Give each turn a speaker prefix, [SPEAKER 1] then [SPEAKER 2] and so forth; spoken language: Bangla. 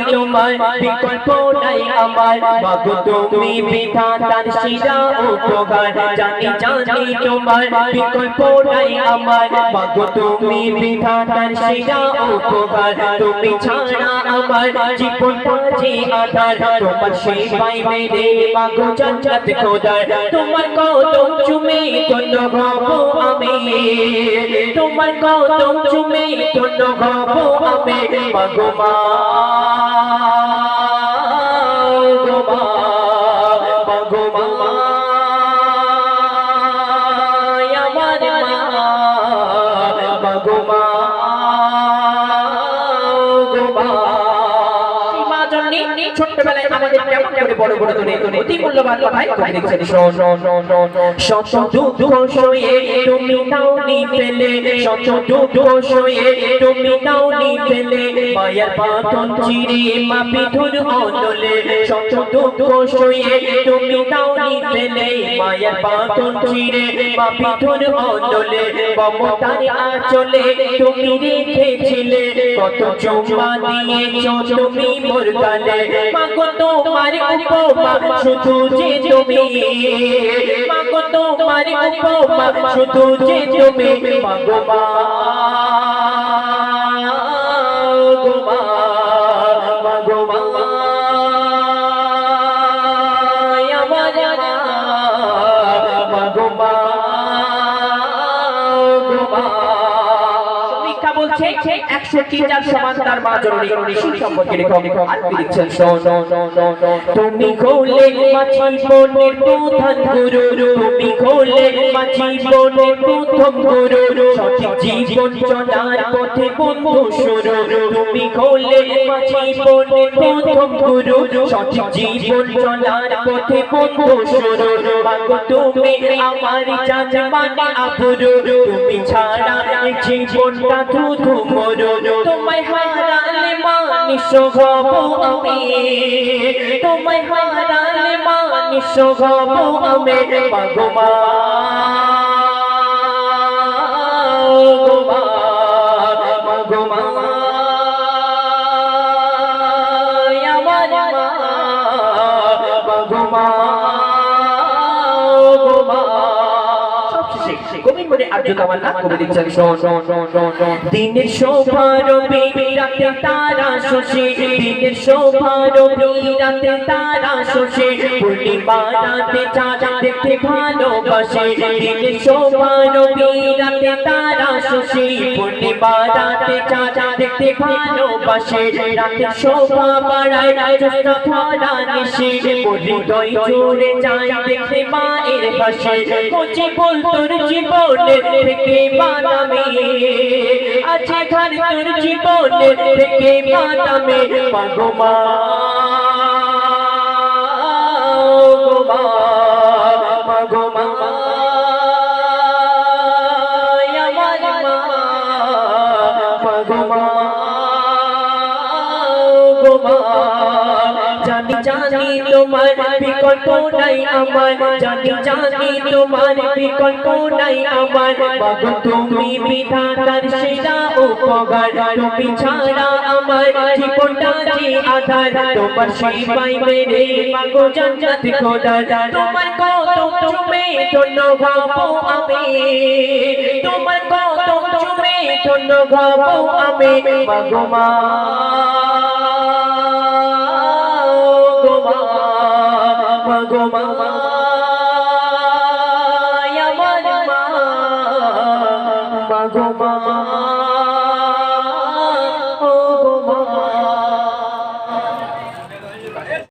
[SPEAKER 1] তোমার বিকল্প নাই আমার মাগো তুমি বিধাতার শিরা উপকার জানি তোমার বিকল্প নাই আমার মাগো তুমি বিধাতার শিরা উপকার তুমি ছাড়া আমার জীবনটা যে আধার তোমার সেবাই মেরে মাগো জান্নাত খোদার তোমার কদম চুমে ধন্য হব আমি তোমার কদম চুমে ধন্য হব আমি মাগো মা মাগো মা আমার মা মাগো মা ছোটবেলায় আমাদের কেমন করে বড় বড় ধরে অতি মূল্যবান ভাই কবি দেখছেন শত দুঃখ সয়ে তুমি নাওনি ফেলে শত দুঃখ সয়ে তুমি নাওনি ফেলে মায়ার পাথর চিরে মাপি ধুর অনলে শত দুঃখ সয়ে তুমি নাওনি ফেলে মায়ার পাথর চিরে মাপি ধুর অনলে মমতার আঁচলে তুমি রেখেছিলে কত চুম্মা দিয়েছ তুমি মোর গালে মাগো তোমার উপমা শুধু যে তুমি মাগো তোমার উপমা শুধু যে তুমি মাগো মা মাগো মা আমার মাগো মা বলছে 103 যার সমান তার মা জননী সম্পর্কে লেখক আর লিখছেন তুমি খোলে মাছি বনের প্রধান গুরু তুমি খোলে মাছি বনের প্রথম গুরু সঠিক জীবন চলার পথে বন্ধু শুরু তুমি খোলে মাছি বনের প্রথম গুরু সঠিক জীবন চলার পথে বন্ধু শুরু মাগো তুমি আমার জান মানে আবরু তুমি ছাড়া জীবনটা শুধু মরো তোমায় হারালে মানুষ হব আমি তোমায় হারালে মানুষ হব আমি মাগো মা মাগো মা আমার মাগো মা কবি বলে আর্য কামাল কবি লিখছেন দিনের শোভার রাতে তারা শোষে দিনের শোভার রাতে তারা শোষে পূর্ণিমা রাতে চাঁদ দেখতে ভালোবাসে দিনের শোভার রাতে তারা শোষে পূর্ণিমা রাতে চাঁদ দেখতে ভালোবাসে রাতে শোভা বাড়ায় জ্যোৎস্না ভরা নিশে হৃদয় জুড়ে যায় দেখতে মায়ের ভাষে কোচি বল তোর জীবনে থেকে বানামে আছে ঘর তোর জীবনে থেকে বানামে মাগো মা মাগো মা আমার মা মাগো মা গো মা জানি তোমার বিকল্প নাই আমার জানি তোমার বিকল্প নাই আমার মাগো তুমি বিধাতার সেরা উপকার তুমি ছাড়া আমার জীবনটা যে আধার তোমার সেবাই মেরে মাগো জান্নাত খোদার তোমার কদম চুমে ধন্য হব আমি তোমার কদম চুমে ধন্য হব আমি মাগো মা মাগো মা আমার মা মাগো মা